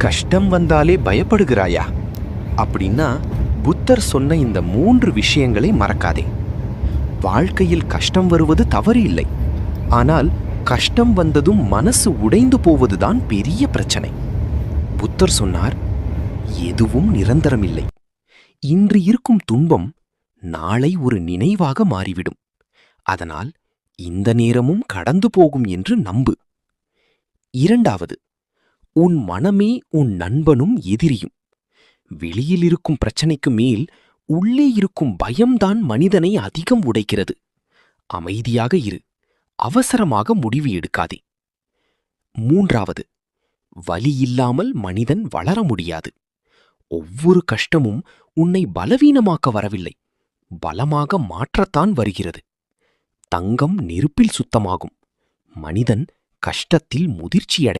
கஷ்டம் வந்தாலே பயப்படுகிறாயா அப்படின்னா புத்தர் சொன்ன இந்த 3 விஷயங்களை மறக்காதே. வாழ்க்கையில் கஷ்டம் வருவது தவறு இல்லை. ஆனால் கஷ்டம் வந்ததும் மனசு உடைந்து போவதுதான் பெரிய பிரச்சனை. புத்தர் சொன்னார், எதுவும் நிரந்தரமில்லை. இன்று இருக்கும் துன்பம் நாளை ஒரு நினைவாக மாறிவிடும். அதனால் இந்த நேரமும் கடந்து போகும் என்று நம்பு. 2வது, உன் மனமே உன் நண்பனும் எதிரியும். வெளியில் இருக்கும் பிரச்சனைக்கு மேல் உள்ளே இருக்கும் பயம்தான் மனிதனை அதிகம் உடைக்கிறது. அமைதியாக இரு. அவசரமாக முடிவு எடுக்காதே. 3வது, வலி இல்லாமல் மனிதன் வளர முடியாது. ஒவ்வொரு கஷ்டமும் உன்னை பலவீனமாக்க வரவில்லை, பலமாக மாற்றத்தான் வருகிறது. தங்கம் நெருப்பில் சுத்தமாகும். மனிதன் கஷ்டத்தில் முதிர்ச்சியடை